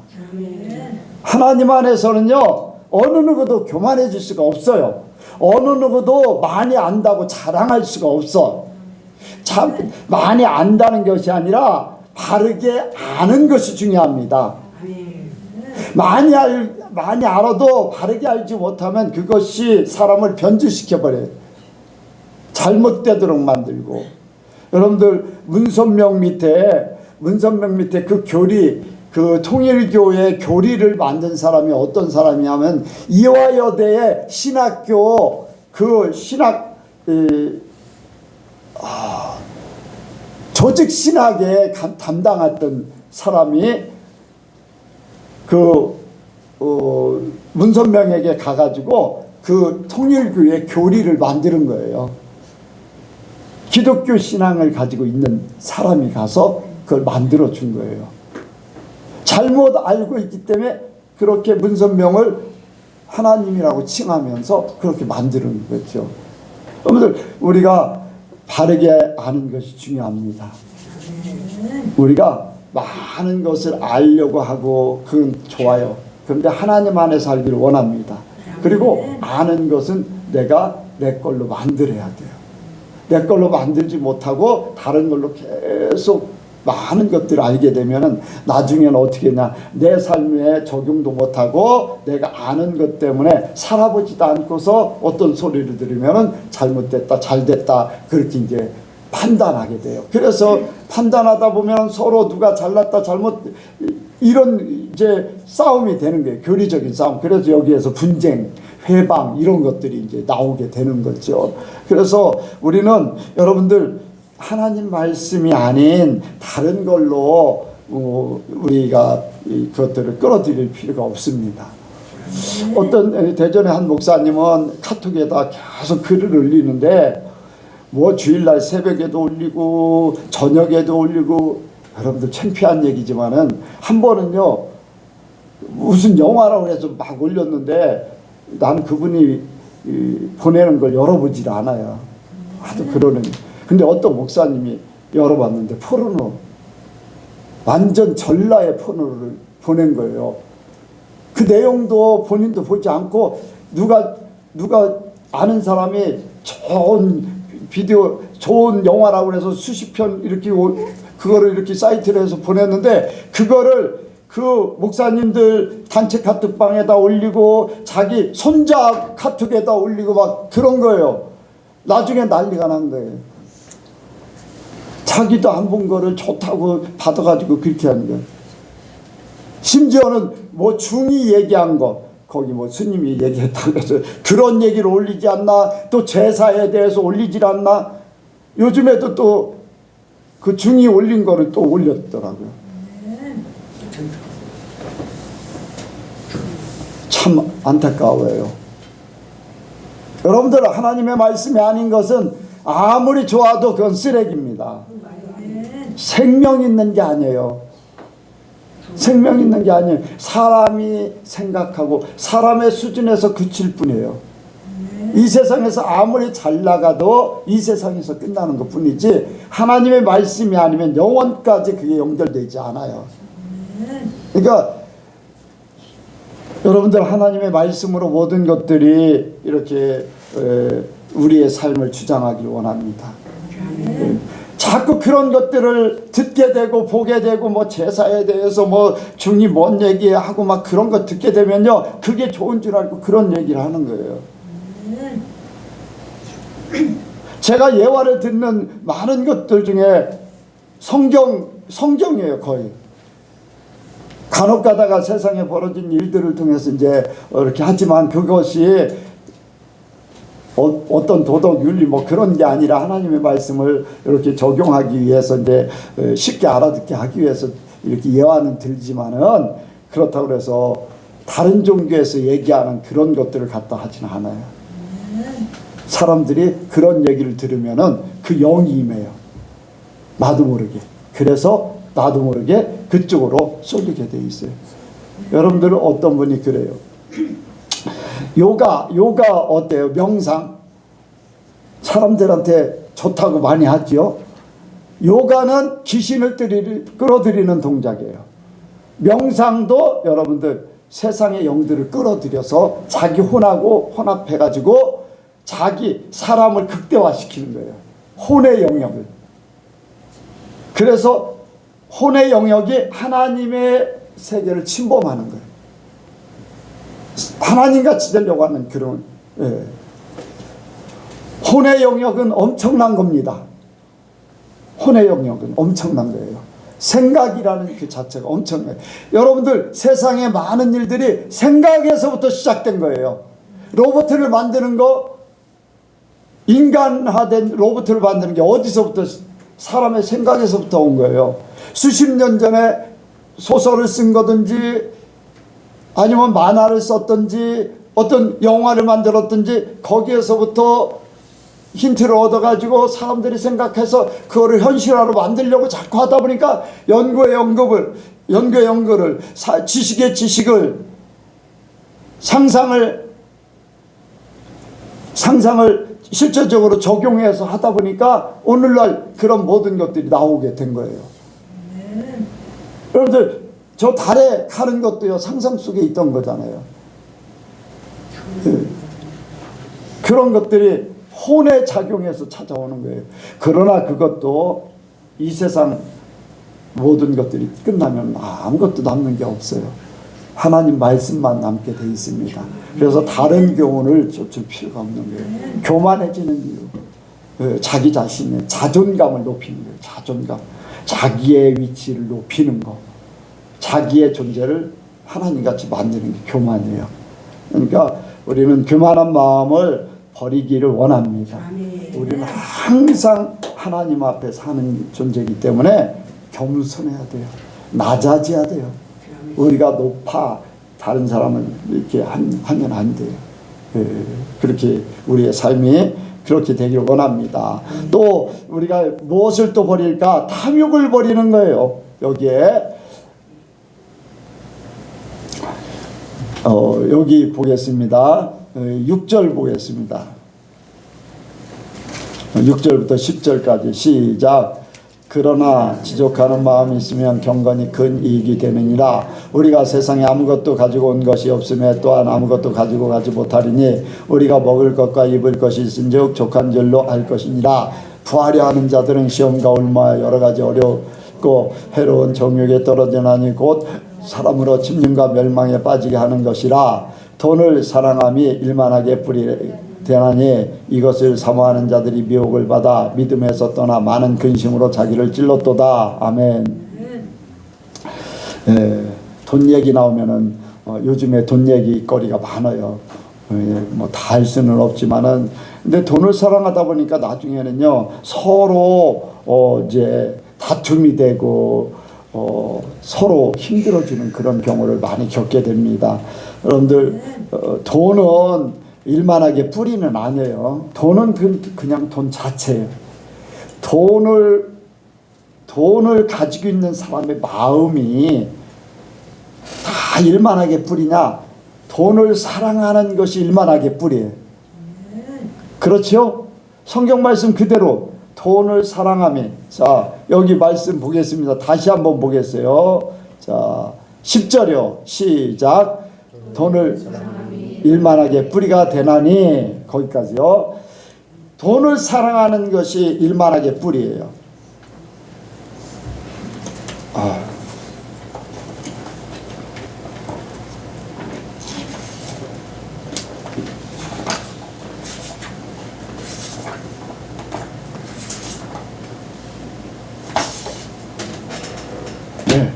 하나님 안에서는요, 어느 누구도 교만해질 수가 없어요. 어느 누구도 많이 안다고 자랑할 수가 없어. 참 많이 안다는 것이 아니라 바르게 아는 것이 중요합니다. 많이 알아도 바르게 알지 못하면 그것이 사람을 변질시켜 버려요. 잘못되도록 만들고. 여러분들 문선명 밑에 그 교리, 그 통일교의 교리를 만든 사람이 어떤 사람이냐면 이화여대의 신학교 그 신학 조직 신학에 담당했던 사람이 그 문선명에게 가가지고 그 통일교의 교리를 만드는 거예요. 기독교 신앙을 가지고 있는 사람이 가서 그걸 만들어 준 거예요. 잘못 알고 있기 때문에 그렇게 문선명을 하나님이라고 칭하면서 그렇게 만드는 거죠. 여러분들, 우리가 바르게 아는 것이 중요합니다. 우리가 많은 것을 알려고 하고 그건 좋아요. 그런데 하나님 안에 살기를 원합니다. 그리고 아는 것은 내가 내 걸로 만들어야 돼요. 내 걸로 만들지 못하고 다른 걸로 계속 많은 것들을 알게 되면은 나중에는 어떻게 했냐, 내 삶에 적용도 못하고 내가 아는 것 때문에 살아보지도 않고서 어떤 소리를 들으면은 잘못됐다 잘됐다 그렇게 이제 판단하게 돼요. 그래서 판단하다 보면 서로 누가 잘났다 잘못 이런 이제 싸움이 되는 거예요. 교리적인 싸움. 그래서 여기에서 분쟁, 회방 이런 것들이 이제 나오게 되는 거죠. 그래서 우리는 여러분들 하나님 말씀이 아닌 다른 걸로 우리가 그것들을 끌어들일 필요가 없습니다. 어떤 대전의 한 목사님은 카톡에다 계속 글을 올리는데 뭐 주일날 새벽에도 올리고 저녁에도 올리고, 여러분들 창피한 얘기지만은 한 번은요 무슨 영화라고 해서 막 올렸는데 난 그분이 보내는 걸 열어보질 않아요. 하도 그러는. 근데 어떤 목사님이 열어봤는데 포르노, 완전 전라의 포르노를 보낸 거예요. 그 내용도 본인도 보지 않고 누가 아는 사람이 좋은 비디오, 좋은 영화라고 해서 수십 편 이렇게 그거를 이렇게 사이트로 해서 보냈는데 그거를 그 목사님들 단체 카톡방에다 올리고 자기 손자 카톡에다 올리고 막 그런 거예요. 나중에 난리가 난 거예요. 자기도 안 본 거를 좋다고 받아가지고 그렇게 하는 거예요. 심지어는 뭐 중이 얘기한 거, 거기 뭐 스님이 얘기했다고 해서 그런 얘기를 올리지 않나, 또 제사에 대해서 올리질 않나, 요즘에도 또 그 중이 올린 거를 또 올렸더라고요. 참 안타까워요. 여러분들, 하나님의 말씀이 아닌 것은 아무리 좋아도 그건 쓰레기입니다. 생명 있는 게 아니에요. 생명 있는 게 아니에요. 사람이 생각하고 사람의 수준에서 그칠 뿐이에요. 이 세상에서 아무리 잘 나가도 이 세상에서 끝나는 것 뿐이지 하나님의 말씀이 아니면 영원까지 그게 연결되지 않아요. 그러니까 여러분들, 하나님의 말씀으로 모든 것들이 이렇게 우리의 삶을 주장하기를 원합니다. 자꾸 그런 것들을 듣게 되고 보게 되고 뭐 제사에 대해서 뭐 중이 뭔 얘기하고 막 그런 거 듣게 되면요, 그게 좋은 줄 알고 그런 얘기를 하는 거예요. 제가 예화를 듣는 많은 것들 중에 성경이에요. 거의 간혹 가다가 세상에 벌어진 일들을 통해서 이제 이렇게 하지만 그것이 어떤 도덕 윤리 뭐 그런 게 아니라 하나님의 말씀을 이렇게 적용하기 위해서 이제 쉽게 알아듣게 하기 위해서 이렇게 예화는 들지만은 그렇다고 해서 다른 종교에서 얘기하는 그런 것들을 갖다 하지는 않아요. 사람들이 그런 얘기를 들으면은 그 영이 임해요. 나도 모르게. 그래서 나도 모르게 그쪽으로 쏠리게 돼 있어요. 여러분들은 어떤 분이 그래요? 요가 어때요? 명상 사람들한테 좋다고 많이 하죠. 요가는 귀신을 끌어들이는 동작이에요. 명상도 여러분들 세상의 영들을 끌어들여서 자기 혼하고 혼합해가지고 자기 사람을 극대화시키는 거예요. 혼의 영역을. 그래서 혼의 영역이 하나님의 세계를 침범하는 거예요. 하나님같이 되려고 하는 그런, 혼의 영역은 엄청난 겁니다. 혼의 영역은 엄청난 거예요. 생각이라는 그 자체가 엄청나요. 여러분들 세상의 많은 일들이 생각에서부터 시작된 거예요. 로봇을 만드는 거, 인간화된 로봇을 만드는 게 어디서부터? 사람의 생각에서부터 온 거예요. 수십 년 전에 소설을 쓴 거든지 아니면 만화를 썼든지 어떤 영화를 만들었든지 거기에서부터 힌트를 얻어가지고 사람들이 생각해서 그거를 현실화로 만들려고 자꾸 하다 보니까 연구의 연구를 지식의 지식을 상상을 실제적으로 적용해서 하다 보니까 오늘날 그런 모든 것들이 나오게 된 거예요. 여러분들 저 달에 가는 것도요 상상 속에 있던 거잖아요. 그런 것들이 혼의 작용에서 찾아오는 거예요. 그러나 그것도 이 세상 모든 것들이 끝나면 아무것도 남는 게 없어요. 하나님 말씀만 남게 돼 있습니다. 그래서 다른 교훈을 줄 필요가 없는 거예요. 교만해지는 이유, 자기 자신의 자존감을 높이는 거예요. 자존감, 자기의 위치를 높이는 거, 자기의 존재를 하나님같이 만드는 게 교만이에요. 그러니까 우리는 교만한 마음을 버리기를 원합니다. 우리는 항상 하나님 앞에 사는 존재이기 때문에 겸손해야 돼요. 낮아져야 돼요. 우리가 높아 다른 사람을 이렇게 하면 안 돼요. 그렇게 우리의 삶이 그렇게 되기를 원합니다. 또 우리가 무엇을 또 버릴까? 탐욕을 버리는 거예요. 여기에 여기 보겠습니다. 6절 보겠습니다. 6절부터 10절까지 시작. 그러나 지족하는 마음이 있으면 경건이 큰 이익이 되느니라. 우리가 세상에 아무것도 가지고 온 것이 없음에 또한 아무것도 가지고 가지 못하리니 우리가 먹을 것과 입을 것이 있은즉 족한 줄로 알 것이니라. 부하려 하는 자들은 시험과 올무와 여러 가지 어렵고 해로운 정욕에 떨어지나니 곧 사람으로 침륜과 멸망에 빠지게 하는 것이라. 돈을 사랑함이 일만하게 뿌리되나니 이것을 사모하는 자들이 미혹을 받아 믿음에서 떠나 많은 근심으로 자기를 찔렀도다. 아멘. 돈 얘기 나오면은 요즘에 돈 얘기거리가 많아요. 뭐 다 할 수는 없지만은 근데 돈을 사랑하다 보니까 나중에는요 서로 이제 다툼이 되고 서로 힘들어지는 그런 경우를 많이 겪게 됩니다. 여러분들 돈은 일만하게 뿌리는 아니에요. 돈은 그냥 돈 자체예요. 돈을 가지고 있는 사람의 마음이 다 일만하게 뿌리냐? 돈을 사랑하는 것이 일만하게 뿌리예요. 그렇죠? 성경 말씀 그대로 돈을 사랑하며. 자, 여기 말씀 보겠습니다. 다시 한번 보겠어요. 자, 10절이요. 시작. 돈을 일만하게 뿌리가 되나니, 거기까지요. 돈을 사랑하는 것이 일만하게 뿌리예요. 네.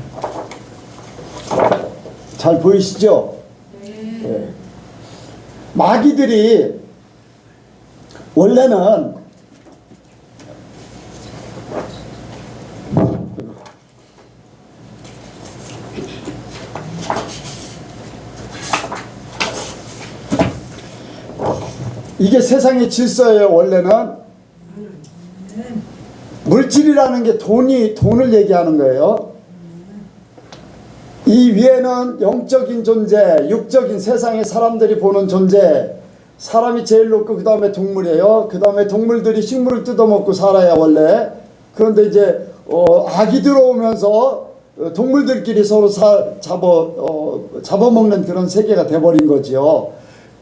잘 보이시죠? 네. 마귀들이 원래는 이게 세상의 질서예요. 원래는 물질이라는 게 돈을 얘기하는 거예요. 이 위에는 영적인 존재, 육적인 세상의 사람들이 보는 존재, 사람이 제일 높고 그 다음에 동물이에요. 그 다음에 동물들이 식물을 뜯어먹고 살아야 원래. 그런데 이제 악이 들어오면서 동물들끼리 서로 잡아먹는 그런 세계가 돼버린 거지요.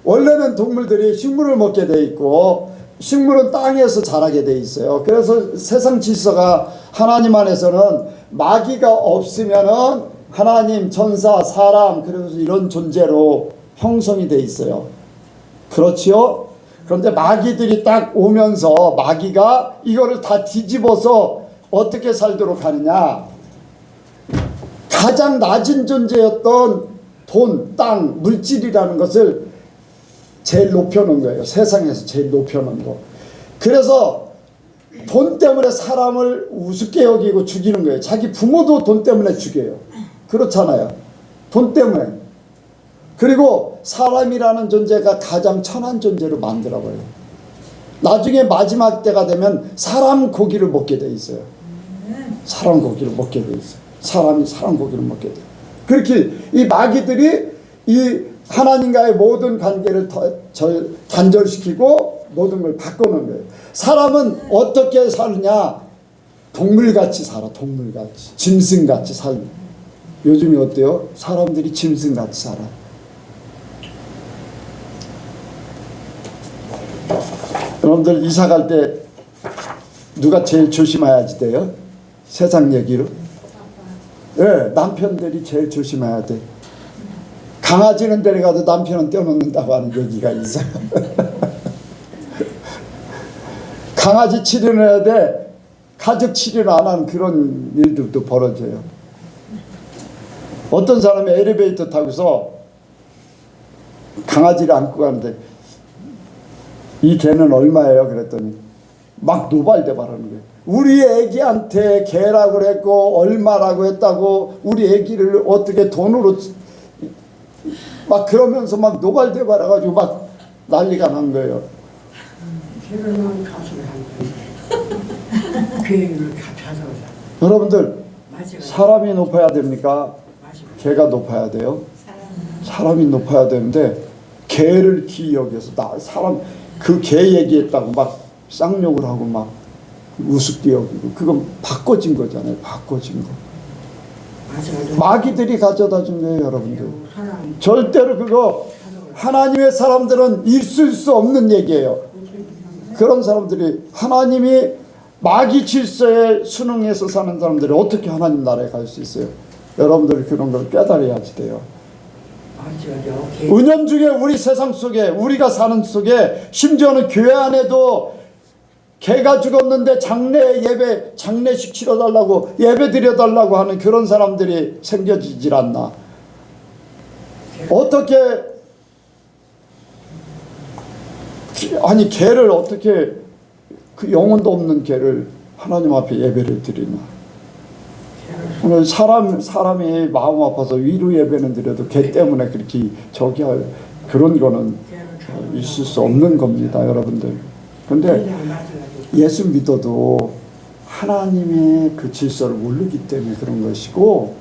원래는 동물들이 식물을 먹게 돼 있고 식물은 땅에서 자라게 돼 있어요. 그래서 세상 질서가 하나님 안에서는 마귀가 없으면은 하나님, 천사, 사람, 그래서 이런 존재로 형성이 돼 있어요. 그렇지요? 그런데 마귀들이 딱 오면서 마귀가 이거를 다 뒤집어서 어떻게 살도록 하느냐? 가장 낮은 존재였던 돈, 땅, 물질이라는 것을 제일 높여놓은 거예요. 세상에서 제일 높여놓은 거. 그래서 돈 때문에 사람을 우습게 여기고 죽이는 거예요. 자기 부모도 돈 때문에 죽여요. 그렇잖아요. 돈 때문에. 그리고 사람이라는 존재가 가장 천한 존재로 만들어버려요. 나중에 마지막 때가 되면 사람 고기를 먹게 돼 있어요. 사람 고기를 먹게 돼 있어요. 사람이 사람 고기를 먹게 돼요. 그렇게 이 마귀들이 이 하나님과의 모든 관계를 단절시키고 모든 걸 바꾸는 거예요. 사람은 어떻게 사느냐? 동물같이 살아. 동물같이. 짐승같이 살아. 요즘이 어때요? 사람들이 짐승같이 살아. 여러분들 이사 갈 때 누가 제일 조심해야지 돼요? 세상 얘기로? 네, 남편들이 제일 조심해야 돼. 강아지는 데려가도 남편은 떼어놓는다고 하는 얘기가 있어요. 강아지 치료는 해야 돼. 가족 치료를 안 하는 그런 일들도 벌어져요. 어떤 사람이 엘리베이터 타고서 강아지를 안고 가는데 이 개는 얼마예요? 그랬더니 막 노발대 바라는 거예요. 우리 애기한테 개라고 했고 얼마라고 했다고 우리 애기를 어떻게 돈으로 막 그러면서 막 노발대 바라가지고 막 난리가 난 거예요. 개를 가수를 하는 괴를 가져서 여러분들 사람이 높아야 됩니까? 개가 높아야 돼요? 사람이 높아야 되는데 개를 기여겨서 나 사람 그 개 얘기했다고 막 쌍욕을 하고 막 우습게 여기고 그건 바꿔진 거잖아요. 바꿔진 거. 마귀들이 가져다 준 거예요, 여러분들. 절대로 그거 하나님의 사람들은 있을 수 없는 얘기예요. 그런 사람들이 하나님이 마귀 질서에 순응해서 사는 사람들이 어떻게 하나님 나라에 갈 수 있어요? 여러분들이 그런 걸 깨달아야지 돼요. 은연중에 우리 세상 속에 우리가 사는 속에 심지어는 교회 안에도 개가 죽었는데 장례식 치러달라고 예배 드려달라고 하는 그런 사람들이 생겨지질 않나. 어떻게 아니 개를 어떻게 그 영혼도 없는 개를 하나님 앞에 예배를 드리나. 오늘 사람이 마음 아파서 위로 예배는 드려도 개 때문에 그렇게 저기 할 그런 거는 있을 수 없는 겁니다, 여러분들. 근데 예수 믿어도 하나님의 그 질서를 모르기 때문에 그런 것이고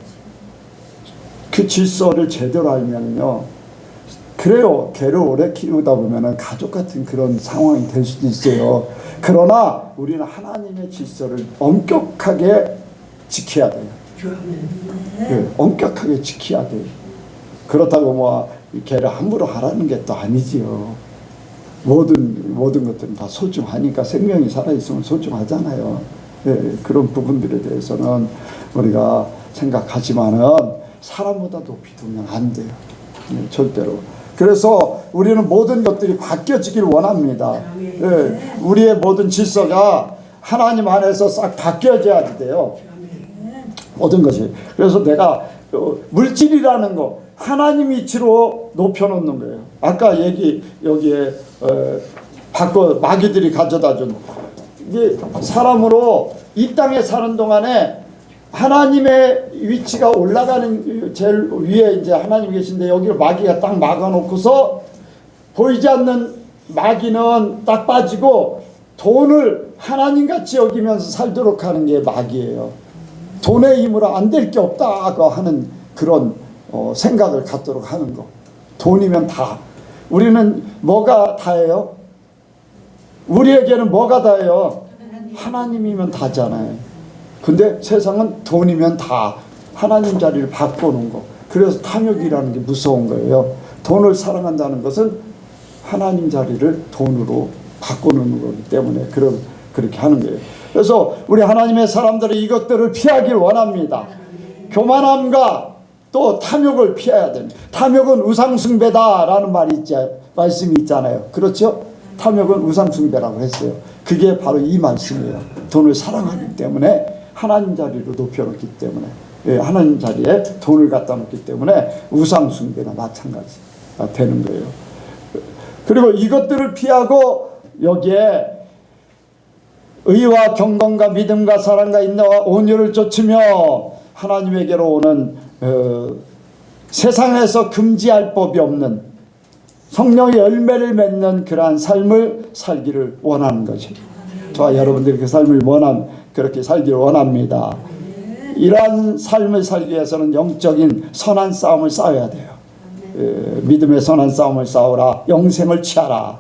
그 질서를 제대로 알면요. 그래요. 개를 오래 키우다 보면은 가족 같은 그런 상황이 될 수도 있어요. 그러나 우리는 하나님의 질서를 엄격하게 지켜야 돼요. 네, 엄격하게 지켜야 돼요. 그렇다고 뭐 개를 함부로 하라는 게 또 아니지요. 모든 것들은 다 소중하니까 생명이 살아있으면 소중하잖아요. 네, 그런 부분들에 대해서는 우리가 생각하지만은 사람보다 높이 두면 안 돼요. 네, 절대로. 그래서 우리는 모든 것들이 바뀌어지길 원합니다. 네, 우리의 모든 질서가 하나님 안에서 싹 바뀌어져야 돼요. 모든 것이. 그래서 내가 물질이라는 거 하나님 이치로 높여놓는 거예요. 아까 여기에 마귀들이 가져다 준 이게 사람으로 이 땅에 사는 동안에 하나님의 위치가 올라가는 제일 위에 이제 하나님 계신데 여기를 마귀가 딱 막아놓고서 보이지 않는 마귀는 딱 빠지고 돈을 하나님같이 여기면서 살도록 하는 게 마귀예요. 돈의 힘으로 안 될 게 없다고 하는 그런 생각을 갖도록 하는 거. 돈이면 다. 우리는 뭐가 다예요? 우리에게는 뭐가 다예요? 하나님이면 다잖아요. 근데 세상은 돈이면 다. 하나님 자리를 바꾸는 거. 그래서 탐욕이라는 게 무서운 거예요. 돈을 사랑한다는 것은 하나님 자리를 돈으로 바꾸는 거기 때문에 그렇게 하는 거예요. 그래서 우리 하나님의 사람들은 이것들을 피하길 원합니다. 교만함과 또 탐욕을 피해야 됩니다. 탐욕은 우상숭배다라는 말씀이 있잖아요. 그렇죠? 탐욕은 우상숭배라고 했어요. 그게 바로 이 말씀이에요. 돈을 사랑하기 때문에 하나님 자리로 높여놓기 때문에, 하나님 자리에 돈을 갖다 놓기 때문에 우상 숭배나 마찬가지가 되는 거예요. 그리고 이것들을 피하고 여기에 의와 경건과 믿음과 사랑과 인내와 온유를 좇으며 하나님에게로 오는 세상에서 금지할 법이 없는 성령의 열매를 맺는 그러한 삶을 살기를 원하는 거죠. 저와 여러분들이 그 삶을 그렇게 살기를 원합니다. 이러한 삶을 살기 위해서는 영적인 선한 싸움을 싸워야 돼요. 믿음의 선한 싸움을 싸우라. 영생을 취하라.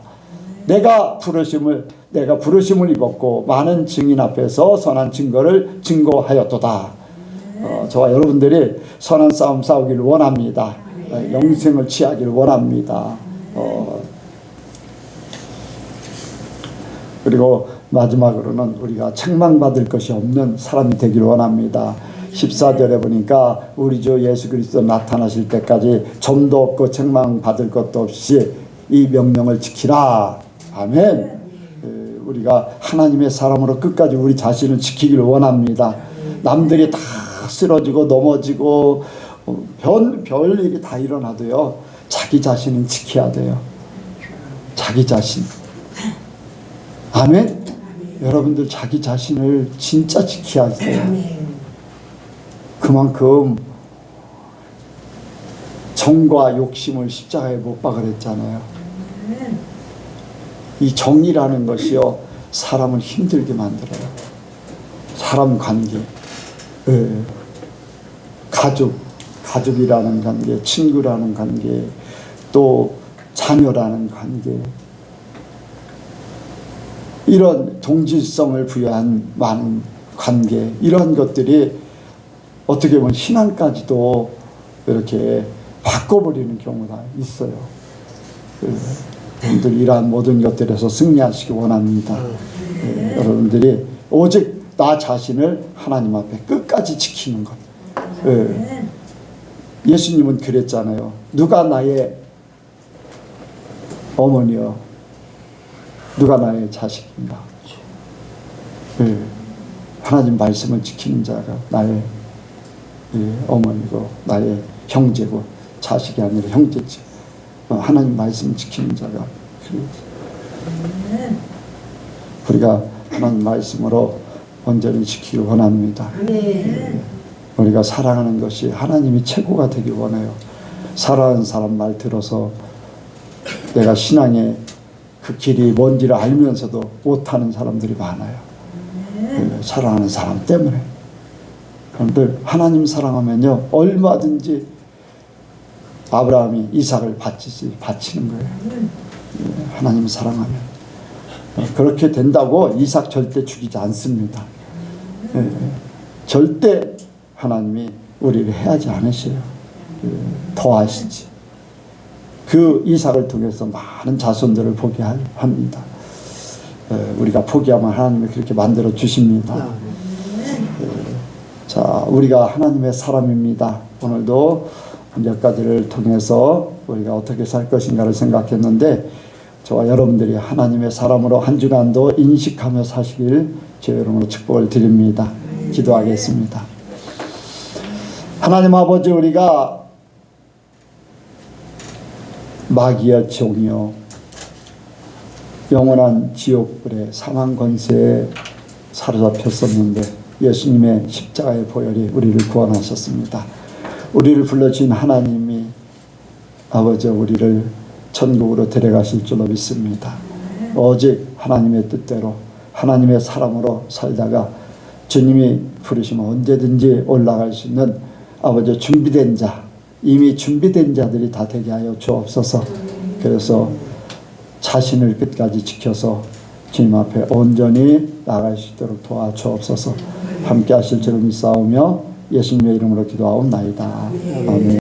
내가 부르심을 입었고 많은 증인 앞에서 선한 증거를 증거하였도다. 저와 여러분들이 선한 싸움 싸우기를 원합니다. 영생을 취하기를 원합니다. 그리고 마지막으로는 우리가 책망받을 것이 없는 사람이 되기를 원합니다. 14절에 보니까 우리 주 예수 그리스도 나타나실 때까지 점도 없고 책망받을 것도 없이 이 명령을 지키라. 아멘. 우리가 하나님의 사람으로 끝까지 우리 자신을 지키기를 원합니다. 남들이 다 쓰러지고 넘어지고 별 일이 다 일어나도요, 자기 자신은 지켜야 돼요. 자기 자신. 아멘. 여러분들 자기 자신을 진짜 지켜야 돼요. 그만큼 정과 욕심을 십자가에 못 박으랬잖아요. 이 정이라는 것이요, 사람을 힘들게 만들어요. 사람 관계, 가족이라는 관계, 친구라는 관계, 또 자녀라는 관계, 이런 동질성을 부여한 많은 관계, 이런 것들이 어떻게 보면 신앙까지도 이렇게 바꿔버리는 경우가 있어요. 여러분들 이러한 모든 것들에서 승리하시기 원합니다. 여러분들이 오직 나 자신을 하나님 앞에 끝까지 지키는 것. 예수님은 그랬잖아요. 누가 나의 어머니요, 누가 나의 자식인가. 하나님 말씀을 지키는 자가 나의 어머니고 나의 형제고, 자식이 아니라 형제지. 하나님 말씀을 지키는 자가. 우리가 하나님 말씀으로 온전히 지키길 원합니다. 우리가 사랑하는 것이 하나님이 최고가 되길 원해요. 사랑하는 사람 말 들어서 내가 신앙의 그 길이 뭔지를 알면서도 못하는 사람들이 많아요. 사랑하는 사람 때문에. 그런데 하나님 사랑하면요, 얼마든지 아브라함이 이삭을 바치는 거예요. 하나님 사랑하면. 그렇게 된다고 이삭 절대 죽이지 않습니다. 절대 하나님이 우리를 해하지 않으셔요. 더 하시지. 그 이삭을 통해서 많은 자손들을 보게 합니다. 우리가 포기하면 하나님이 그렇게 만들어 주십니다. 자, 우리가 하나님의 사람입니다. 오늘도 몇 가지를 통해서 우리가 어떻게 살 것인가를 생각했는데, 저와 여러분들이 하나님의 사람으로 한 주간도 인식하며 사시길 주의 이름으로 축복을 드립니다. 기도하겠습니다. 하나님 아버지, 우리가 마귀의 종이요, 영원한 지옥불의 사망 권세에 사로잡혔었는데 예수님의 십자가의 보혈이 우리를 구원하셨습니다. 우리를 불러주신 하나님이 아버지, 우리를 천국으로 데려가실 줄로 믿습니다. 오직 하나님의 뜻대로 하나님의 사람으로 살다가 주님이 부르시면 언제든지 올라갈 수 있는 아버지 준비된 자, 이미 준비된 자들이 다 되게 하여 주옵소서. 그래서 자신을 끝까지 지켜서 주님 앞에 온전히 나아갈 수 있도록 도와주옵소서. 함께 하실 줄을 믿사오며 예수님의 이름으로 기도하옵나이다. 아멘.